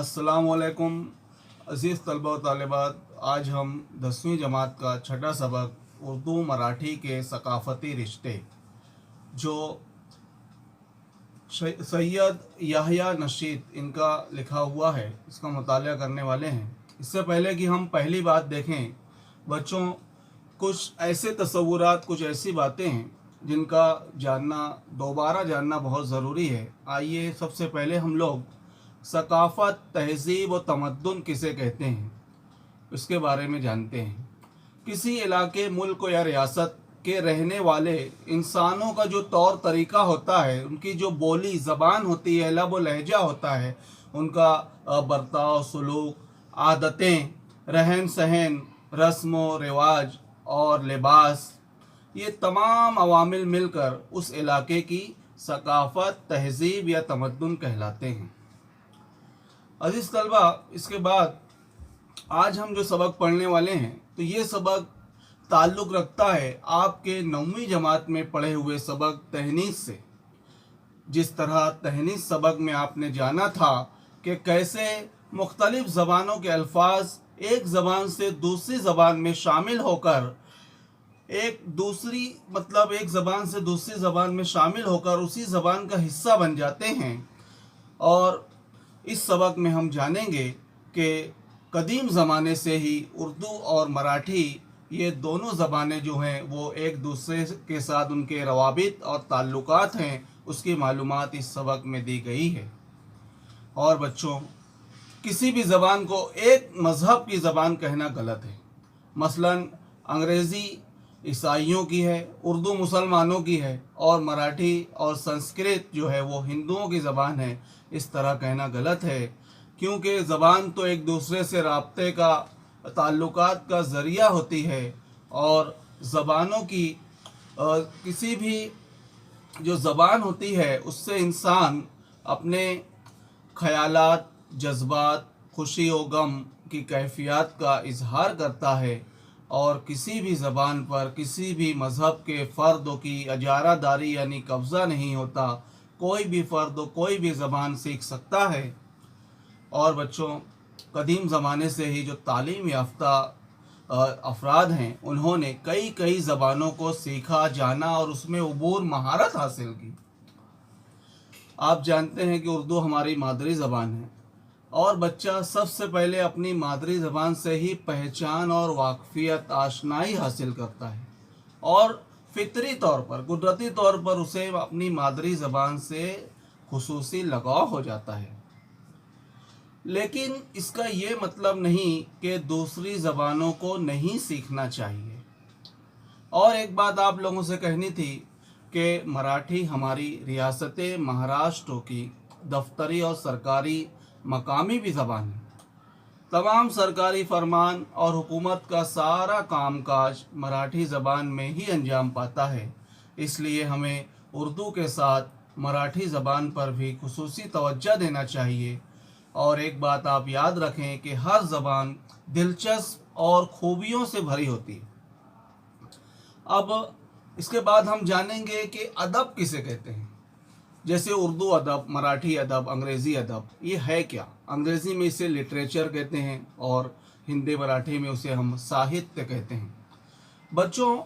अस्सलामुअलैकुम अज़ीज़ तलबा व तालिबात। आज हम 10वीं जमात का छठा सबक उर्दू मराठी के सकाफ़ती रिश्ते जो सैयद याहया नशीद इनका लिखा हुआ है, इसका मुताला करने वाले हैं। इससे पहले कि हम पहली बात देखें बच्चों, कुछ ऐसे तसव्वुरात, कुछ ऐसी बातें हैं जिनका जानना, दोबारा जानना बहुत ज़रूरी है। आइए सबसे पहले हम लोग सकाफ़त, तहज़ीब व तमद्दुन किसे कहते हैं इसके बारे में जानते हैं। किसी इलाके, मुल्क या रियासत के रहने वाले इंसानों का जो तौर तरीक़ा होता है, उनकी जो बोली ज़बान होती है, लब व लहजा होता है, उनका बर्ताव, सलूक, आदतें, रहन सहन, रस्म व रिवाज और लिबास, ये तमाम अवामिल मिलकर उस इलाके की सकाफ़त, तहज़ीब या तमद्दुन कहलाते हैं। अज़ीज़ तलबा, इसके बाद आज हम जो सबक पढ़ने वाले हैं, तो ये सबक ताल्लुक़ रखता है आपके 9वीं जमात में पढ़े हुए सबक तहनीस से। जिस तरह तहनीस सबक में आपने जाना था कि कैसे मुख्तलिफ़ ज़बानों के अल्फाज एक ज़बान से दूसरी ज़बान में शामिल होकर एक ज़बान से दूसरी ज़बान में शामिल होकर उसी ज़बान का हिस्सा बन जाते हैं। और इस सबक में हम जानेंगे कि कदीम ज़माने से ही उर्दू और मराठी, ये दोनों ज़बानें जो हैं वो एक दूसरे के साथ उनके रवाबित और ताल्लुकात हैं, उसकी मालूमात इस सबक में दी गई है। और बच्चों, किसी भी ज़बान को एक मज़हब की ज़बान कहना गलत है। मसलन अंग्रेज़ी ईसाइयों की है, उर्दू मुसलमानों की है, और मराठी और संस्कृत जो है वो हिंदुओं की ज़बान है। इस तरह कहना गलत है, क्योंकि ज़बान तो एक दूसरे से राब्ते का, ताल्लुकात का ज़रिया होती है। और ज़बानों की किसी भी जो ज़बान होती है उससे इंसान अपने ख़यालात, जज्बात, खुशी और गम की कैफियत का इजहार करता है। और किसी भी ज़बान पर किसी भी मज़हब के फ़र्द की अजारादारी यानी कब्ज़ा नहीं होता। कोई भी फ़र्द कोई भी ज़बान सीख सकता है। और बच्चों, कदीम ज़माने से ही जो तालीम याफ्ता अफराद हैं, उन्होंने कई ज़बानों को सीखा, जाना और उसमें उबूर, महारत हासिल की। आप जानते हैं कि उर्दू हमारी मादरी ज़बान है, और बच्चा सबसे पहले अपनी मादरी ज़बान से ही पहचान और वाकफ़ियत, आशनाई हासिल करता है, और फितरी तौर पर, कुदरती तौर पर उसे अपनी मादरी ज़बान से खुसूसी लगाव हो जाता है। लेकिन इसका ये मतलब नहीं कि दूसरी ज़बानों को नहीं सीखना चाहिए। और एक बात आप लोगों से कहनी थी कि मराठी हमारी रियासत महाराष्ट्र की दफ्तरी और सरकारी मकामी भी ज़बान है। तमाम सरकारी फरमान और हुकूमत का सारा कामकाज मराठी ज़बान में ही अंजाम पाता है। इसलिए हमें उर्दू के साथ मराठी ज़बान पर भी खुसूसी तवज्जो देना चाहिए। और एक बात आप याद रखें कि हर ज़बान दिलचस्प और खूबियों से भरी होती है। अब इसके बाद हम जानेंगे कि अदब किसे कहते हैं। जैसे उर्दू अदब, मराठी अदब, अंग्रेज़ी अदब, ये है क्या? अंग्रेज़ी में इसे लिटरेचर कहते हैं और हिंदी मराठी में उसे हम साहित्य कहते हैं। बच्चों,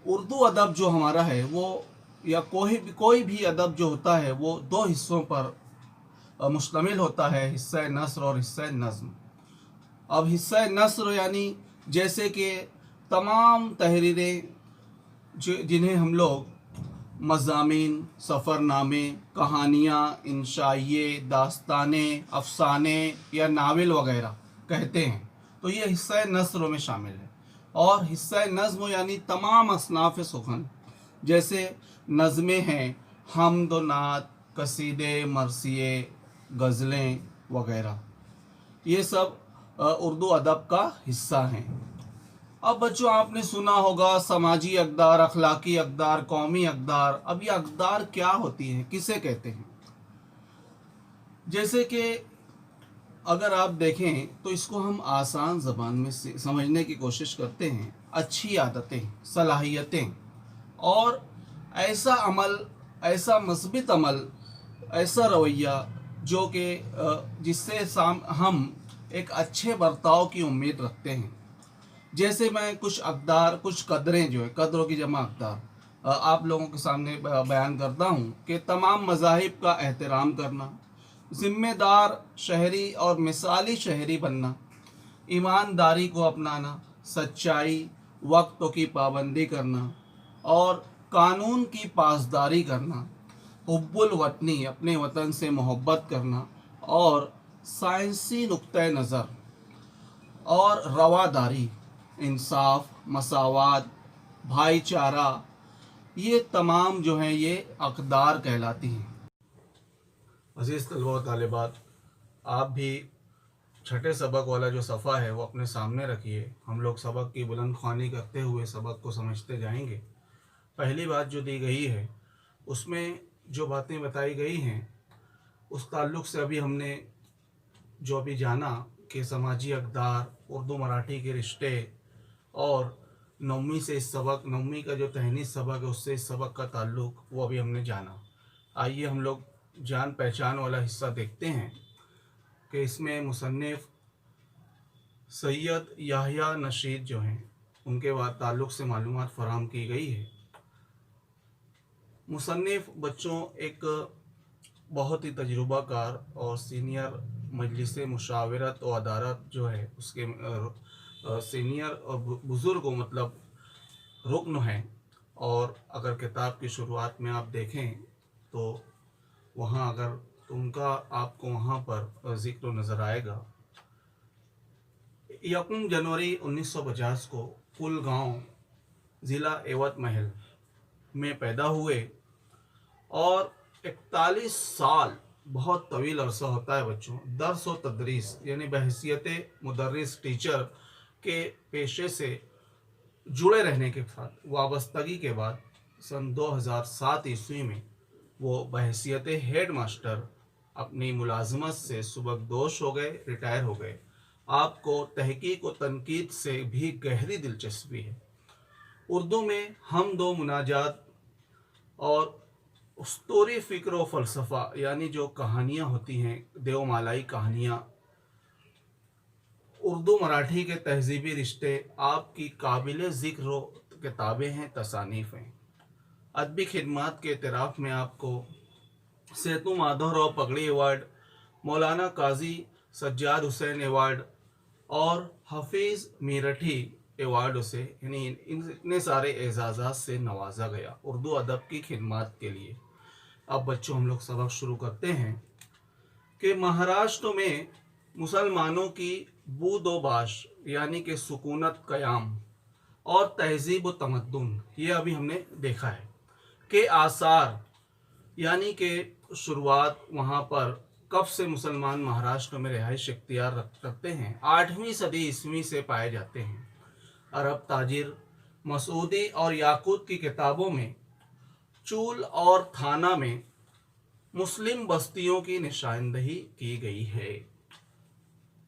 उर्दू अदब जो हमारा है वो, या कोई भी अदब जो होता है, वो दो हिस्सों पर मुश्तमिल होता है, हिस्सा नस्र और हिस्सा नज़्म। अब हिस्सा नस्र यानी जैसे कि तमाम तहरीरें जिन्हें हम लोग मज़ामीन, सफ़रनामे, कहानियाँ, इंशाइये, दास्तानें, अफ़साने या नावल वग़ैरह कहते हैं, तो ये हिस्सा नस्र में शामिल है। और हिस्सा नज़्म यानी तमाम असनाफ़ सुख़न, जैसे नज़में हैं, हम्द व नात, कसीदे, मरसिए, गज़लें वग़ैरह, ये सब उर्दू अदब का हिस्सा हैं। अब बच्चों, आपने सुना होगा समाजी अक़दार, अखलाकी अक़दार, कौमी अक़दार। अब ये अक़दार क्या होती हैं, किसे कहते हैं? जैसे कि अगर आप देखें तो इसको हम आसान ज़बान में से समझने की कोशिश करते हैं। अच्छी आदतें, सलाहियतें और ऐसा अमल, ऐसा मस्बित अमल, ऐसा रवैया जो कि जिससे हम एक अच्छे बर्ताव की उम्मीद रखते हैं। जैसे मैं कुछ अक़दार, कुछ कदरें जो है, कदरों की जमा अक़दार, आप लोगों के सामने बयान करता हूँ कि तमाम मज़ाहिब का एहतराम करना, ज़िम्मेदार शहरी और मिसाली शहरी बनना, ईमानदारी को अपनाना, सच्चाई, वक्तों की पाबंदी करना और कानून की पासदारी करना, हुब्बुल वतनी, अपने वतन से मोहब्बत करना और साइंसी नुक्ते नज़र और रवादारी, इंसाफ, मसावात, भाईचारा, ये तमाम जो हैं ये अक़दार कहलाती हैं। अज़ीज़ तलबा व तालिबात, आप भी छठे सबक वाला जो सफ़ा है वो अपने सामने रखिए। हम लोग सबक की बुलंद ख्वानी करते हुए सबक को समझते जाएंगे। पहली बात जो दी गई है उसमें जो बातें बताई गई हैं उस ताल्लुक़ से अभी हमने जो अभी जाना कि समाजी अक़दार, उर्दू मराठी के रिश्ते और नौवीं से इस सबक, नौवीं का जो तहनीज़ सबक है उससे इस सबक का ताल्लुक़, वो अभी हमने जाना। आइए हम लोग जान पहचान वाला हिस्सा देखते हैं कि इसमें मुसन्निफ़ सैयद याह्या नशीद जो हैं उनके ताल्लुक़ से मालूमात फ़राहम की गई है। मुसन्निफ़ बच्चों एक बहुत ही तजुर्बाकार और सीनियर मजलिस मुशावरत व अदालत जो है उसके सीनियर और बुज़ुर्ग मतलब रुकन हैं। और अगर किताब की शुरुआत में आप देखें तो वहाँ अगर तो उनका आपको वहाँ पर ज़िक्र नज़र आएगा। 1 जनवरी 1950 को कुलगांव ज़िला एवत महल में पैदा हुए और 41 साल बहुत तवील अरसा होता है बच्चों दर्स व तदरीस यानी बहैसियत मुदर्रिस टीचर के पेशे से जुड़े रहने के साथ वाबस्तगी के बाद सन 2007 ईस्वी में वो बहैसियत हेड मास्टर अपनी मुलाजमत से सुबकदोश हो गए, रिटायर हो गए। आपको तहकीक व तनकीद से भी गहरी दिलचस्पी है। उर्दू में हम दो मुनाजात और उस्तूरी फ़िक्र व फ़लसफ़ा यानी जो कहानियाँ होती हैं, देवमालाई कहानियाँ, उर्दू मराठी के तहजीबी रिश्ते आपकी काबिल ज़िक्र किताबें हैं, तसानीफ़ हैं। अदबी खिदमात के इतराफ़ में आपको सेतु माधवराव पगड़ी अवार्ड, मौलाना काजी सज्जाद हुसैन अवार्ड और हफीज़ मीरठी अवार्ड से यानी इतने सारे एजाज़ात से नवाजा गया उर्दू अदब की खिदमात के लिए। अब बच्चों हम लोग सबक शुरू करते हैं कि महाराष्ट्र में मुसलमानों की बूदोबाश यानी कि सुकूनत क़याम और तहजीब व तमद्दुन, ये अभी हमने देखा है कि आसार यानी कि शुरुआत वहाँ पर कब से मुसलमान महाराष्ट्र में रिहाइश इख्तियार रखते हैं, 8वीं सदी ईस्वी से पाए जाते हैं। अरब ताजिर मसूदी और याकूत की किताबों में चूल और थाना में मुस्लिम बस्तियों की निशानदही की गई है।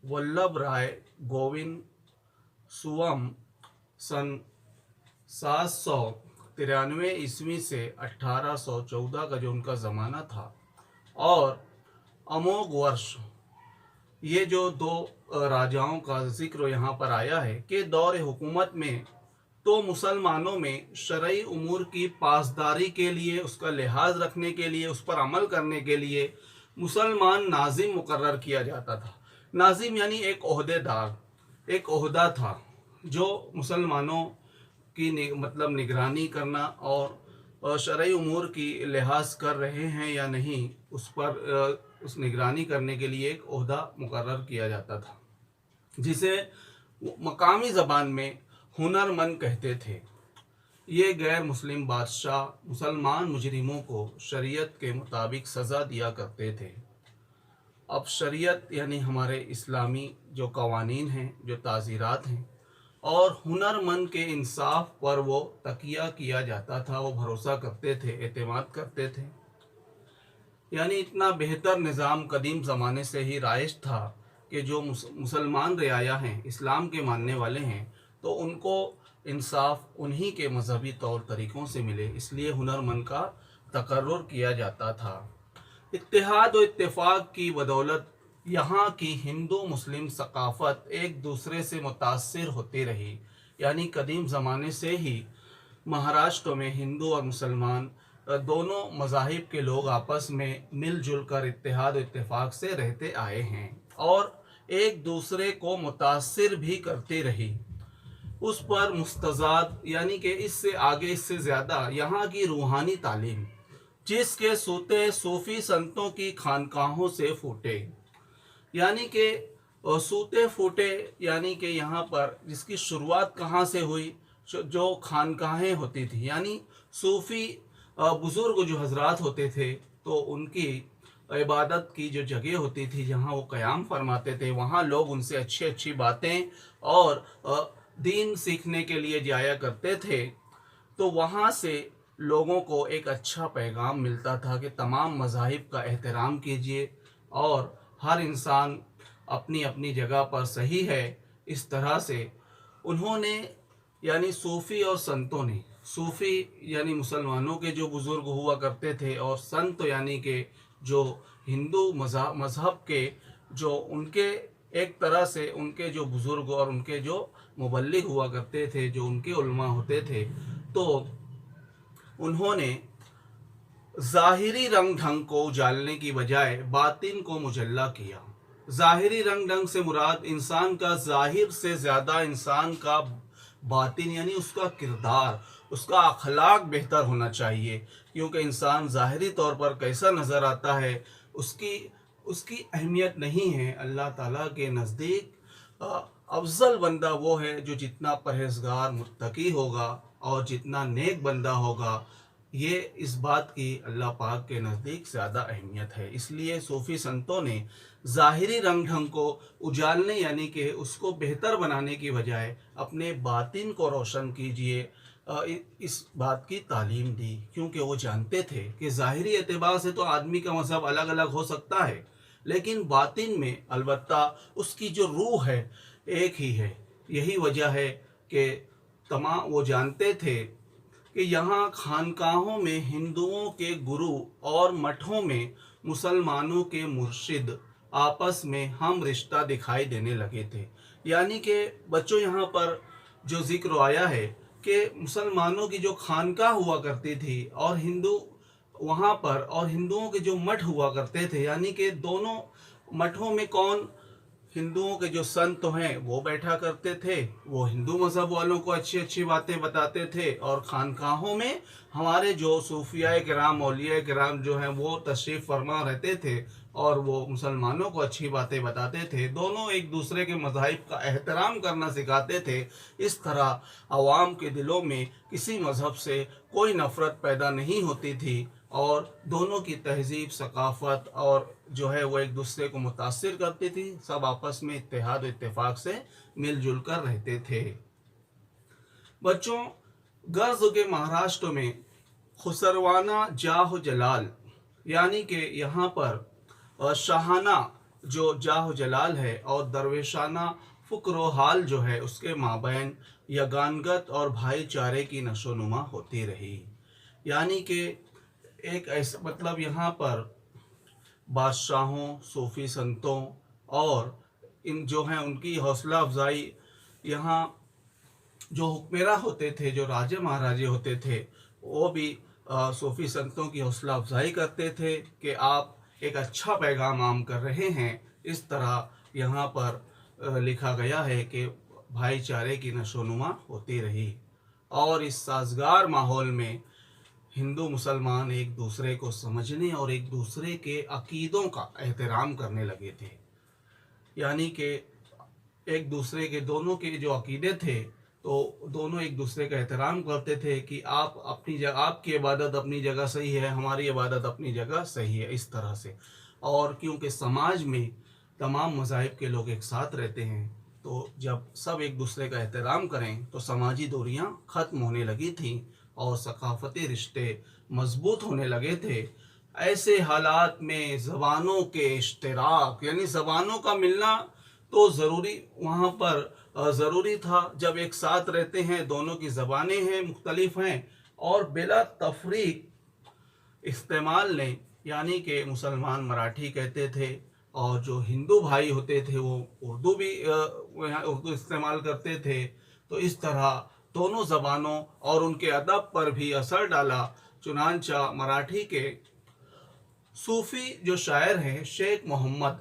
वल्लभ राय गोविंद सुवम सन 793 ईस्वी से 1814 का जो उनका ज़माना था और अमोघ वर्ष, ये जो दो राजाओं का जिक्र यहाँ पर आया है कि दौर हुकूमत में तो मुसलमानों में शरई उमूर की पासदारी के लिए, उसका लिहाज रखने के लिए, उस पर अमल करने के लिए मुसलमान नाजिम मुकर्रर किया जाता था। नाजिम यानी एक ओहदेदार, एक ओहदा था जो मुसलमानों की निगरानी करना और शरई उमूर की लिहाज कर रहे हैं या नहीं उस पर उस निगरानी करने के लिए एक ओहदा मुकर्रर किया जाता था, जिसे मकामी ज़बान में हुनरमंद कहते थे। ये गैर मुस्लिम बादशाह मुसलमान मुजरिमों को शरीयत के मुताबिक सज़ा दिया करते थे। अब शरीयत यानी हमारे इस्लामी जो कवानीन हैं, जो ताज़ीरात हैं, और हुनरमंद के इंसाफ पर वो तकिया किया जाता था, वो भरोसा करते थे, एतमाद करते थे। यानी इतना बेहतर निज़ाम कदीम ज़माने से ही राइज था कि जो मुसलमान रियाया हैं, इस्लाम के मानने वाले हैं, तो उनको इंसाफ उन्हीं के मजहबी तौर तरीक़ों से मिले, इसलिए हुनरमंद का तकर्रुर किया जाता था। اتحاد و इत्तेफाक की बदौलत यहाँ की हिंदू मुस्लिम सकाफ़त एक दूसरे से मुतासिर होती रही। यानी कदीम ज़माने से ही महाराष्ट्र में हिंदू और मुसलमान दोनों मज़ाहिब के लोग आपस में मिल जुल कर इत्तेहाद और इत्तेफाक से रहते आए हैं और एक दूसरे को मुतासिर भी करती रही। उस पर मुस्तज़ाद यानी कि इससे आगे इससे ज़्यादा यहाँ की रूहानी तालीम जिसके सूते सूफ़ी संतों की खानकाहों से फूटे, यानी कि सूते फूटे, यानी कि यहाँ पर जिसकी शुरुआत कहाँ से हुई, जो खानकाहें होती थी, यानी सूफ़ी बुज़ुर्ग जो हजरात होते थे तो उनकी इबादत की जो जगह होती थी जहाँ वो क़याम फरमाते थे, वहाँ लोग उनसे अच्छी अच्छी बातें और दीन सीखने के लिए जाया करते थे। तो वहाँ से लोगों को एक अच्छा पैगाम मिलता था कि तमाम मज़ाहिब का एहतराम कीजिए और हर इंसान अपनी अपनी जगह पर सही है। इस तरह से उन्होंने यानी सूफ़ी और संतों ने, सूफ़ी यानी मुसलमानों के जो बुज़ुर्ग हुआ करते थे और संत यानी कि जो हिंदू मज़हब के जो उनके एक तरह से उनके जो बुज़ुर्ग और उनके जो मुबल्लिग हुआ करते थे, जो उनके उलमा होते थे, तो उन्होंने ज़ाहिरी रंग ढंग को उजालने की बजाय बातिन को मुजल्ला किया। ज़ाहिरी रंग ढंग से मुराद इंसान का ज़ाहिर से ज़्यादा इंसान का बातिन यानी उसका किरदार, उसका अखलाक बेहतर होना चाहिए, क्योंकि इंसान ज़ाहिरी तौर पर कैसा नज़र आता है उसकी उसकी अहमियत नहीं है। अल्लाह ताला के नज़दीक अफजल बंदा वो है जो जितना परहेज़गार मुत्तकी होगा और जितना नेक बंदा होगा, ये इस बात की अल्लाह पाक के नज़दीक ज़्यादा अहमियत है। इसलिए सूफ़ी संतों ने ज़ाहिरी रंग ढंग को उजालने यानी कि उसको बेहतर बनाने की बजाय अपने बातिन को रोशन कीजिए, इस बात की तालीम दी, क्योंकि वो जानते थे कि ज़ाहिरी एतबार से तो आदमी का मज़हब अलग अलग हो सकता है, लेकिन बातिन में अलबत्ता उसकी जो रूह है एक ही है। यही वजह है कि तमाम वो जानते थे कि यहाँ खानकाहों में हिंदुओं के गुरु और मठों में मुसलमानों के मुर्शिद आपस में हम रिश्ता दिखाई देने लगे थे। यानी कि बच्चों यहाँ पर जो ज़िक्र आया है कि मुसलमानों की जो खानका हुआ करती थी और हिंदू वहाँ पर और हिंदुओं के जो मठ हुआ करते थे, यानी कि दोनों मठों में कौन, हिंदुओं के जो संत हैं वो बैठा करते थे, वो हिंदू मज़हब वालों को अच्छी अच्छी बातें बताते थे, और खानकाहों में हमारे जो सूफिया किराम औलिया किराम जो हैं वो तशरीफ़ फरमा रहते थे और वो मुसलमानों को अच्छी बातें बताते थे। दोनों एक दूसरे के मज़ाहिब का एहतराम करना सिखाते थे। इस तरह आवाम के दिलों में किसी मज़हब से कोई नफ़रत पैदा नहीं होती थी और दोनों की तहजीब सकाफ़त और जो है वो एक दूसरे को मुतासिर करती थी। सब आपस में इत्तेहाद और इत्तेफाक से मिलजुल कर रहते थे। बच्चों, गर्ज के महाराष्ट्र में खुसरवाना जाह जलाल यानी कि यहाँ पर शाहाना जो जाह जलाल है और दरवेशाना फ़ुक्र हाल जो है उसके माबैन यगानगत और भाईचारे की नशोनुमा होती रही। यानी कि एक ऐसा मतलब यहाँ पर बादशाहों, सूफ़ी संतों और इन जो हैं उनकी हौसला अफजाई, यहाँ जो हुक्मेरा होते थे, जो राजे महाराजे होते थे, वो भी सूफ़ी संतों की हौसला अफजाई करते थे कि आप एक अच्छा पैगाम आम कर रहे हैं। इस तरह यहाँ पर लिखा गया है कि भाईचारे की नशोनुमा होती रही और इस साजगार माहौल में हिंदू मुसलमान एक दूसरे को समझने और एक दूसरे के अकीदों का एहतराम करने लगे थे। यानी कि एक दूसरे के दोनों के जो अकीदे थे तो दोनों एक दूसरे का एहतराम करते थे कि आप अपनी जगह, आपकी इबादत अपनी जगह सही है, हमारी इबादत अपनी जगह सही है, इस तरह से। और क्योंकि समाज में तमाम मज़ाहिब के लोग एक साथ रहते हैं, तो जब सब एक दूसरे का एहतराम करें तो समाजी दूरियां ख़त्म होने लगी थीं और सकाफ़ती रिश्ते मजबूत होने लगे थे। ऐसे हालात में ज़बानों के इश्तराक यानी ज़बानों का मिलना तो ज़रूरी वहाँ पर ज़रूरी था। जब एक साथ रहते हैं, दोनों की ज़बानें हैं, मुख्तलिफ हैं और बिला तफरीक इस्तेमाल ने यानी कि मुसलमान मराठी कहते थे और जो हिंदू भाई होते थे वो उर्दू भी उर्दू इस्तेमाल करते थे। तो इस तरह दोनों ज़बानों और उनके अदब पर भी असर डाला। चुनांचा मराठी के सूफ़ी जो शायर हैं शेख मोहम्मद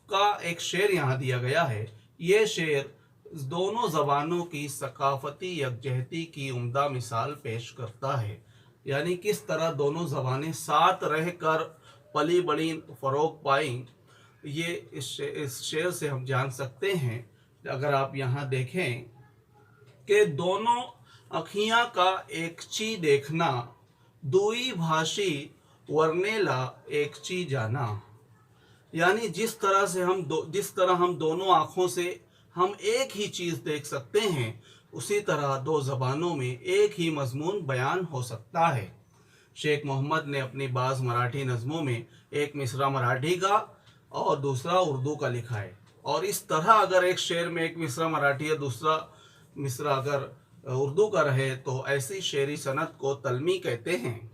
का एक शेर यहाँ दिया गया है। ये शेर दोनों ज़बानों की सकाफ़ती यकजहती की उम्दा मिसाल पेश करता है, यानी किस तरह दोनों ज़बानें साथ रह कर पली बड़ी फ़रोग पाई। ये इस शेर से हम जान सकते हैं। अगर आप यहाँ देखें कि दोनों अखियाँ का एक ची देखना, दुई भाषी वर्नेला एक ची जाना, यानी जिस तरह हम दोनों आँखों से हम एक ही चीज़ देख सकते हैं, उसी तरह दो ज़बानों में एक ही मज़मून बयान हो सकता है। शेख मोहम्मद ने अपनी बाज़ मराठी नज़मों में एक मिसरा मराठी का और दूसरा उर्दू का लिखा है, और इस तरह अगर एक शेर में एक मिसरा मराठी या दूसरा मिसरा अगर उर्दू का रहे तो ऐसी शेरी सनत को तलमी कहते हैं।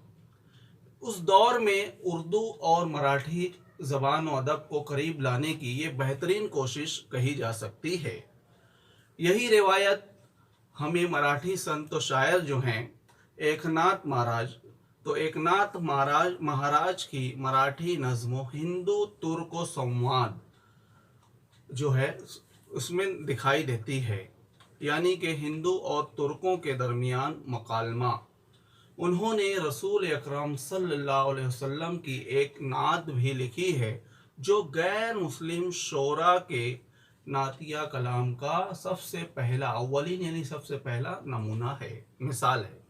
उस दौर में उर्दू और मराठी ज़बान और अदब को करीब लाने की ये बेहतरीन कोशिश कही जा सकती है। यही रिवायत हमें मराठी संत शायर जो हैं एकनाथ महाराज की मराठी नज़्मों हिंदू तुर्को संवाद जो है उसमें दिखाई देती है, यानी कि हिंदू और तुर्कों के दरमियान मकालमा। उन्होंने रसूल अकरम सल्लल्लाहु अलैहि वसल्लम की एक नात भी लिखी है, जो गैर मुस्लिम शोरा के नातिया कलाम का सबसे पहला अव्वलीन यानी सबसे पहला नमूना है, मिसाल है।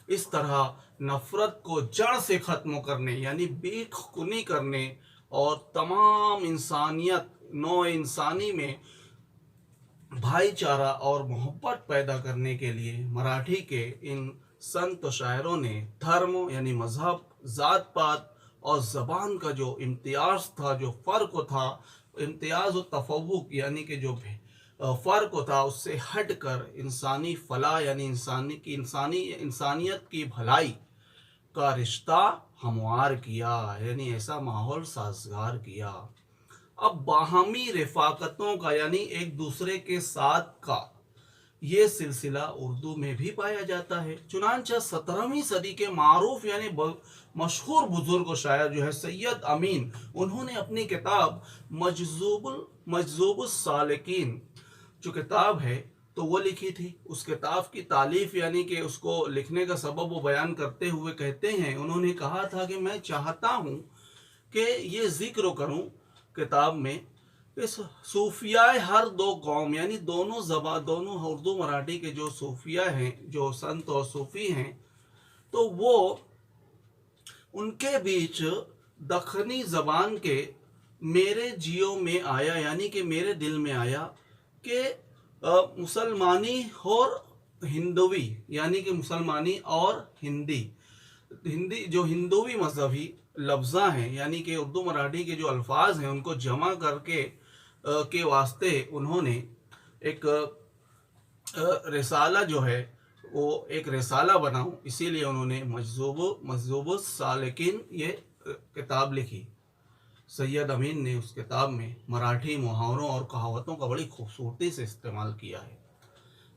इस तरह नफ़रत को जड़ से ख़त्म करने यानी बेखुनी करने और तमाम इंसानियत नौ इंसानी में भाईचारा और मोहब्बत पैदा करने के लिए मराठी के इन संत शायरों ने धर्म यानी मज़हब, ज़ात पात और ज़बान का जो इम्तियाज़ था, जो फ़र्क था, इम्तियाज़ व तफव्वुक यानी कि जो फ़र्क था, उससे हट कर इंसानी फ़लाह यानी इंसानियत की भलाई का रिश्ता हमवार किया, यानी ऐसा माहौल साजगार किया। अब बाहमी रफ़ाक़तों का यानी एक दूसरे के साथ का ये सिलसिला उर्दू में भी पाया जाता है। चुनांचा 17वीं सदी के मारूफ यानी मशहूर बुजुर्ग शायर जो है सैयद अमीन, उन्होंने अपनी किताब मजज़ूबुस सालिकीन जो किताब है तो वो लिखी थी। उस किताब की तालीफ यानी कि उसको लिखने का सबब वो बयान करते हुए कहते हैं, उन्होंने कहा था कि मैं चाहता हूँ कि ये ज़िक्र करूँ किताब में इस सूफियाए हर दो कौम यानी दोनों उर्दू मराठी के जो सूफिया हैं, जो संत और सूफ़ी हैं, तो वो उनके बीच दखनी ज़बान के मेरे जियो में आया यानी कि मेरे दिल में आया कि मुसलमानी और हिंदवी यानी कि मुसलमानी और हिंदी जो हिंदवी मजहबी लफ्ज़ा हैं यानी कि उर्दू मराठी के जो अल्फाज हैं उनको जमा करके के वास्ते उन्होंने एक रिसाला जो है वो एक रिसाला बनाऊं, इसीलिए उन्होंने मजज़ूबुस सालिकीन ये किताब लिखी। सैयद अमीन ने उस किताब में मराठी मुहावरों और कहावतों का बड़ी खूबसूरती से इस्तेमाल किया है।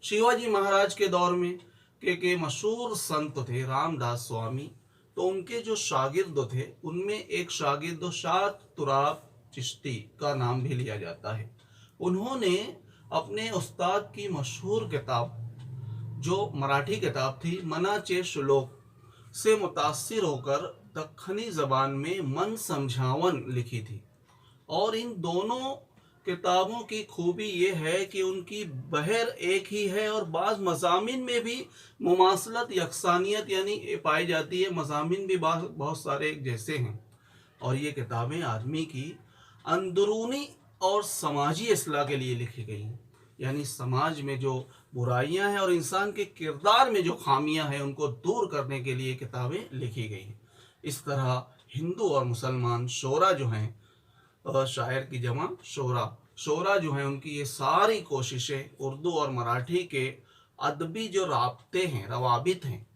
शिवाजी महाराज के दौर में के मशहूर संत थे रामदास स्वामी, तो उनके जो शागिर्द थे उनमें एक शागिर्द शात तुराब चिश्ती का नाम भी लिया जाता है। उन्होंने अपने उस्ताद की मशहूर किताब जो मराठी किताब थी मनाचे श्लोक से मुतासिर होकर दक्खनी ज़बान में मन समझावन लिखी थी। और इन दोनों किताबों की खूबी ये है कि उनकी बहर एक ही है और बाज़ मज़ामिन में भी मुमासलत यकसानियत यानी पाई जाती है, मज़ामिन भी बहुत सारे एक जैसे हैं। और ये किताबें आदमी की अंदरूनी और समाजी इस्लाह के लिए लिखी गई, यानी समाज में जो बुराइयां हैं और इंसान के किरदार में जो खामियां हैं उनको दूर करने के लिए किताबें लिखी गई हैं। इस तरह हिंदू और मुसलमान शोरा जो हैं, शायर की जमा शोरा जो हैं, उनकी ये सारी कोशिशें उर्दू और मराठी के अदबी जो राब्ते हैं, रवाबित हैं,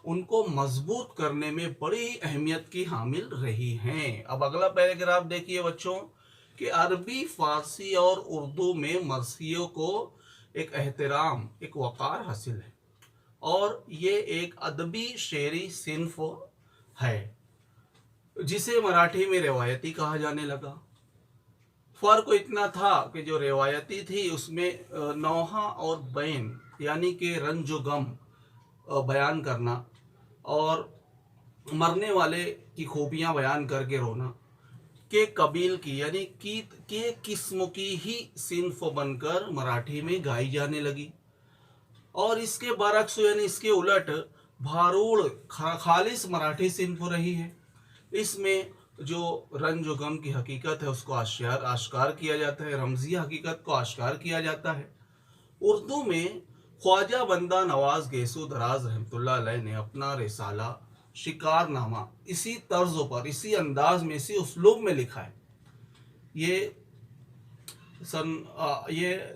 उनको मजबूत करने में बड़ी अहमियत की हामिल रही हैं। अब अगला पैराग्राफ देखिए बच्चों कि अरबी, फारसी और उर्दू में मरसियों को एक एहतराम, एक वक़ार हासिल है और ये एक अदबी शेरी सिन्फ है जिसे मराठी में रिवायती कहा जाने लगा। फ़र्क इतना था कि जो रिवायती थी उसमें नौहा और बैन यानी कि रंज गम बयान करना और मरने वाले की खूबियाँ बयान करके रोना के कबील की यानी के किस्म की ही सिन्फ बनकर मराठी में गाई जाने लगी। और इसके बरक्स यानी इसके उलट भारूड़ खालिस मराठी सिन्फ रही है। इसमें जो रंज गम की हकीकत है उसको आश्कार किया जाता है, रमज़ी हकीकत को आश्कार किया जाता है। उर्दू में ख्वाजा बंदा नवाज गेसू दराज रहमतुल्लाह अलैह ने अपना रिसाला शिकारनामा इसी तर्ज पर, इसी अंदाज में, इसी उसलूब में लिखा है। ये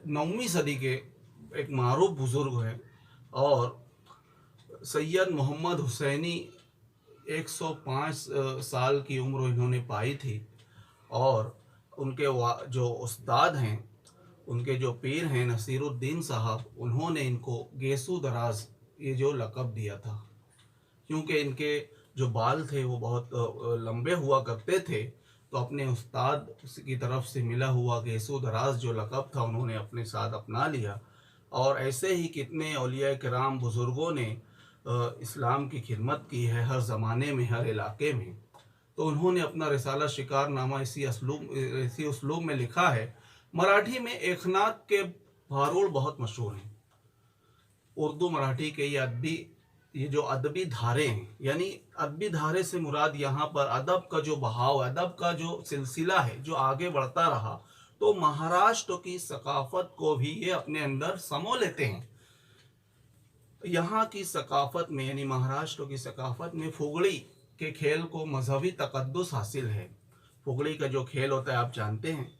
9वीं सदी के एक मारूफ बुजुर्ग हैं और सैयद मोहम्मद हुसैनी 105 साल की उम्र इन्होंने पाई थी और उनके जो उस्ताद हैं, उनके जो पीर हैं नसीरुद्दीन साहब, उन्होंने इनको गेसू दराज ये जो लक़ब दिया था क्योंकि इनके जो बाल थे वो बहुत लंबे हुआ करते थे। तो अपने उस्ताद की तरफ से मिला हुआ गेसू दराज जो लक़ब था उन्होंने अपने साथ अपना लिया। और ऐसे ही कितने औलिया किराम बुज़ुर्गों ने इस्लाम की खिदमत की है हर ज़माने में, हर इलाके में। तो उन्होंने अपना रिसाला शिकारनामा इसी उसलूब में लिखा है। मराठी में एकनाथ के भारूड़ बहुत मशहूर हैं। उर्दू मराठी के ये जो अदबी धारे हैं, यानी अदबी धारे से मुराद यहाँ पर अदब का जो बहाव, अदब का जो सिलसिला है जो आगे बढ़ता रहा, तो महाराष्ट्र की सकाफत को भी ये अपने अंदर समो लेते हैं। यहाँ की सकाफत में यानी महाराष्ट्र की सकाफत में फुगड़ी के खेल को मजहबी तकद्दुस हासिल है। फुगड़ी का जो खेल होता है आप जानते हैं,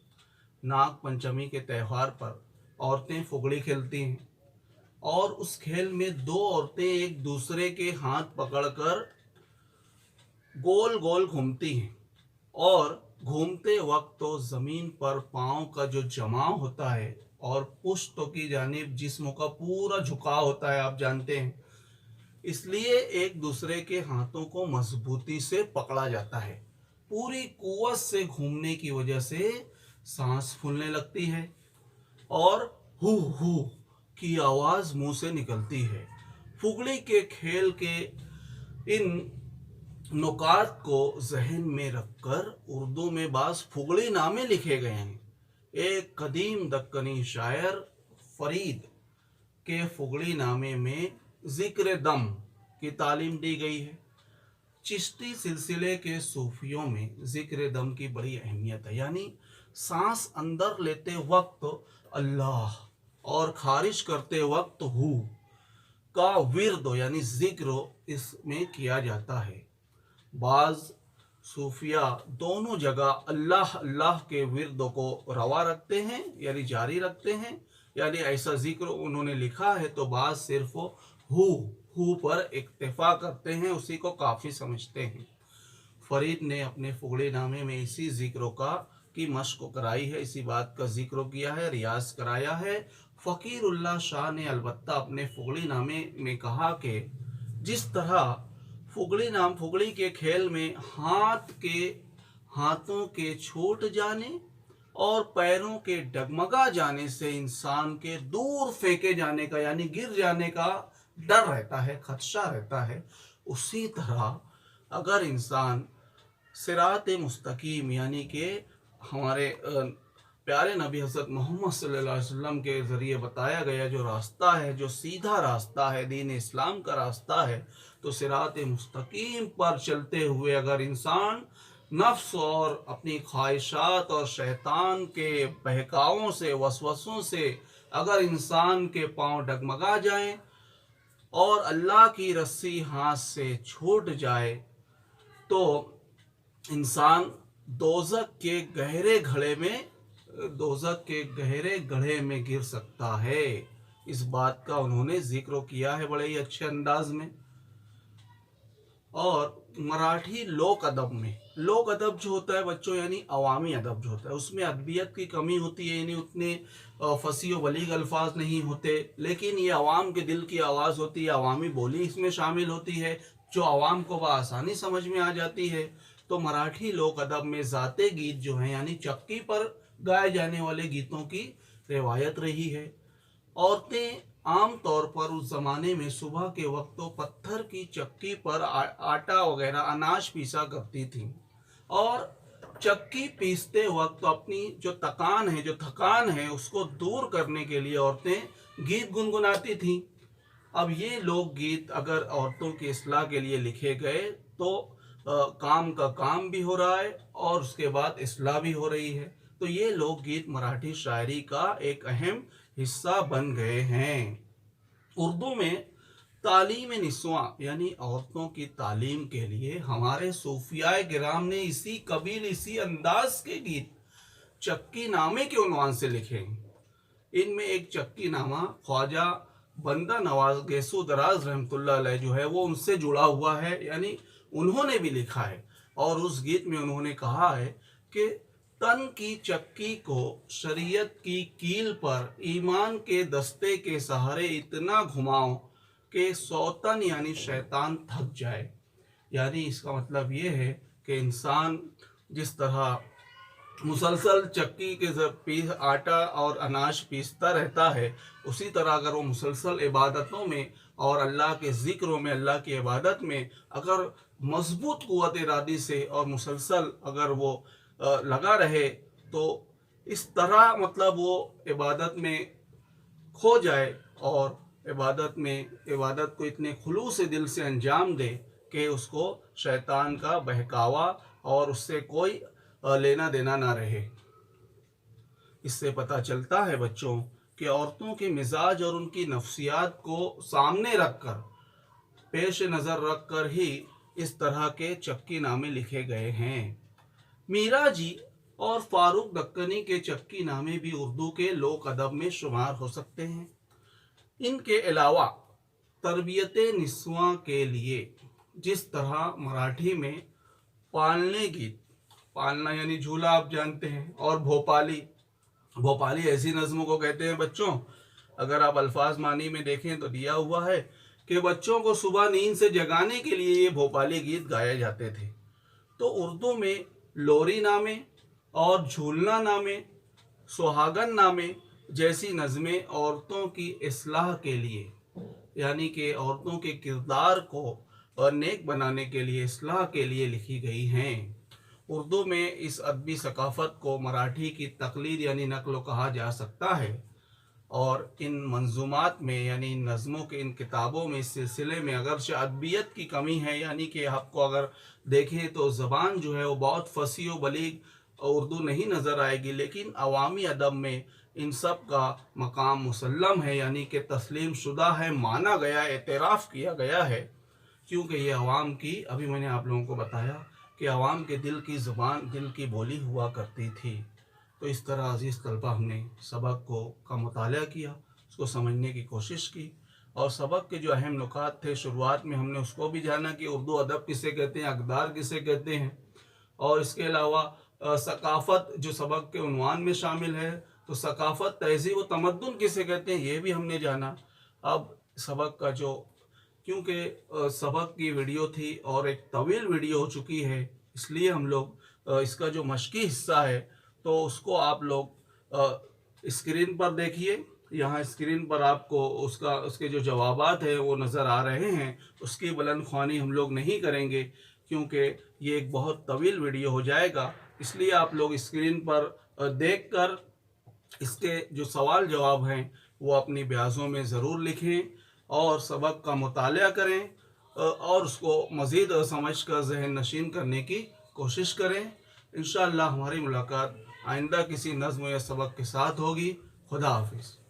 नाग पंचमी के त्यौहार पर औरतें फुगड़ी खेलती हैं और उस खेल में दो औरतें एक दूसरे के हाथ पकड़कर गोल गोल घूमती हैं और घूमते वक्त तो ज़मीन पर पाँव का जो जमाव होता है और पुश्तों की जानिब जिस्म का पूरा झुकाव होता है आप जानते हैं, इसलिए एक दूसरे के हाथों को मजबूती से पकड़ा जाता है। पूरी कुव्वत से घूमने की वजह से सांस फूलने लगती है और हु हु की आवाज़ मुंह से निकलती है। फुगड़ी के खेल के इन नुकात को जहन में रखकर उर्दू में बाज़ फुगड़ी नामे लिखे गए हैं। एक कदीम दक्कनी शायर फरीद के फुगड़ी नामे में ज़िक्र दम की तालीम दी गई है। चिश्ती सिलसिले के सूफियों में ज़िक्र दम की बड़ी अहमियत है, यानी सांस अंदर लेते वक्त अल्लाह और खारिज करते वक्त हु का विर्द यानी ज़िक्र इसमें किया जाता है। बाज़ सूफिया दोनों जगह अल्लाह अल्लाह के विर्द को रवा रखते हैं यानी जारी रखते हैं, यानी ऐसा ज़िक्र उन्होंने लिखा है तो बाज़ सिर्फ हु पर इक्तिफा करते हैं, उसी को काफ़ी समझते हैं। फरीद ने अपने फुगड़ी नामे में इसी ज़िक्र की मश्क कराई है, इसी बात का ज़िक्र किया है, रियाज कराया है। फ़कीरुल्लाह शाह ने अलबत्ता अपने फुगड़ी नामे में कहा कि जिस तरह फुगड़ी के खेल में हाथों के छूट जाने और पैरों के डगमगा जाने से इंसान के दूर फेंके जाने का यानी गिर जाने का डर रहता है, खदशा रहता है, उसी तरह अगर इंसान सिरात मुस्तकीम यानी कि हमारे प्यारे नबी हज़रत मोहम्मद सल्लल्लाहु अलैहि वसल्लम के ज़रिए बताया गया जो रास्ता है, जो सीधा रास्ता है, दीन इस्लाम का रास्ता है, तो सिरात मुस्तकीम पर चलते हुए अगर इंसान नफ्स और अपनी ख्वाहिशात और शैतान के बहकावों से, वसवसों से अगर इंसान के पांव डगमगा जाएं और अल्लाह की रस्सी हाथ से छूट जाए तो इंसान दोज़ख के गहरे गड्ढे में गिर सकता है। इस बात का उन्होंने जिक्र किया है बड़े ही अच्छे अंदाज में। और मराठी लोक अदब जो होता है बच्चों, यानी अवामी अदब जो होता है, उसमें अदबियत की कमी होती है, यानी उतने फसी व बलीग अल्फाज नहीं होते, लेकिन ये अवाम के दिल की आवाज़ होती है, अवामी बोली इसमें शामिल होती है जो अवाम को बआसानी समझ में आ जाती है। तो मराठी लोक अदब में ज़ाते गीत जो हैं, यानी चक्की पर गाए जाने वाले गीतों की रिवायत रही है। औरतें आम तौर पर उस ज़माने में सुबह के वक्त तो पत्थर की चक्की पर आटा वगैरह अनाज पीसा करती थीं, और चक्की पीसते वक्त अपनी जो थकान है उसको दूर करने के लिए औरतें गीत गुनगुनाती थीं। अब ये लोक गीत अगर औरतों की इस्लाह के लिए लिखे गए तो काम का काम भी हो रहा है और उसके बाद इस्लाह भी हो रही है। तो ये लोक गीत मराठी शायरी का एक अहम हिस्सा बन गए हैं। उर्दू में तालीम निस्वां यानी औरतों की तालीम के लिए हमारे सूफियाए किराम ने इसी कबील इसी अंदाज के गीत चक्की नामे के उन्वान से लिखे हैं। इनमें एक चक्की नामा ख्वाजा बंदा नवाज गेसो दराज रहमतुल्लाह अलैह जो है वो उनसे जुड़ा हुआ है, यानी उन्होंने भी लिखा है। और उस गीत में उन्होंने कहा है कि तन की चक्की को शरीयत की कील पर ईमान के दस्ते के सहारे इतना घुमाओ कि सौतन यानी शैतान थक जाए। यानी इसका मतलब ये है कि इंसान जिस तरह मुसलसल चक्की के आटा और अनाज पीसता रहता है, उसी तरह अगर वो मुसलसल इबादतों में और अल्लाह के ज़िक्रों में, अल्लाह की इबादत में अगर मजबूत क़ुव्वत इरादी से और मुसलसल अगर वो लगा रहे, तो इस तरह मतलब वो इबादत में खो जाए और इबादत को इतने खुलूस से दिल से अंजाम दे कि उसको शैतान का बहकावा और उससे कोई लेना देना ना रहे। इससे पता चलता है बच्चों कि औरतों के मिजाज और उनकी नफ्सियात को सामने रखकर, पेश नज़र रखकर ही इस तरह के चक्की नामे लिखे गए हैं। मीरा जी और फारूक दक्कनी के चक्की नामे भी उर्दू के लोक अदब में शुमार हो सकते हैं। इनके अलावा तरबियत निस्वां के लिए जिस तरह मराठी में पालने गीत, पालना यानी झूला आप जानते हैं, और भोपाली ऐसी नज़मों को कहते हैं बच्चों। अगर आप अल्फाज मानी में देखें तो दिया हुआ है कि बच्चों को सुबह नींद से जगाने के लिए ये भोपाली गीत गाए जाते थे। तो उर्दू में लोरी नामे और झूलना नामे, सुहागन नामे जैसी नज़में औरतों की इस्लाह के लिए, यानी कि औरतों के किरदार को नेक बनाने के लिए, इस्लाह के लिए लिखी गई हैं। उर्दू में इस अदबी सकाफ़त को मराठी की तक़लीद यानी नक़ल कहा जा सकता है। और इन मंजूमात में यानी इन नज़मों के इन किताबों में इस सिलसिले में अगरचे अदबियत की कमी है, यानी कि आपको अगर देखें तो ज़बान जो है वो बहुत फसी व बलीग उर्दू नहीं नज़र आएगी, लेकिन अवामी अदब में इन सब का मकाम मुसल्लम है, यानी कि तस्लीम शुदा है, माना गया, एतराफ़ किया गया है। क्योंकि ये अवाम की, अभी मैंने आप लोगों को बताया कि अवाम के दिल की ज़ुबान, दिल की बोली हुआ करती थी। तो इस तरह अज़ीज़ तलबा हमने सबक का मुताला किया, उसको समझने की कोशिश की, और सबक के जो अहम नुकात थे शुरुआत में हमने उसको भी जाना कि उर्दू अदब किसे कहते हैं, अक़दार किसे कहते हैं, और इसके अलावा सकाफ़त जो सबक के उन्वान में शामिल है, तो सकाफ़त, तहज़ीब व तमद्दुन किसे कहते हैं ये भी हमने जाना। अब सबक का जो, क्योंकि सबक की वीडियो थी और एक तवील वीडियो हो चुकी है, इसलिए हम लोग इसका जो मशक़ी हिस्सा है तो उसको आप लोग स्क्रीन पर देखिए। यहाँ स्क्रीन पर आपको उसके जो जवाबात हैं वो नज़र आ रहे हैं। उसकी बुलंद ख्वानी हम लोग नहीं करेंगे क्योंकि ये एक बहुत तवील वीडियो हो जाएगा, इसलिए आप लोग स्क्रीन पर देखकर इसके जो सवाल जवाब हैं वो अपनी ब्याज़ों में ज़रूर लिखें और सबक का मुताला करें और उसको मज़ीद समझ कर ज़हन नशीन करने की कोशिश करें। इंशाअल्लाह हमारी मुलाकात आइंदा किसी नज़्म या सबक के साथ होगी। खुदा हाफिज़।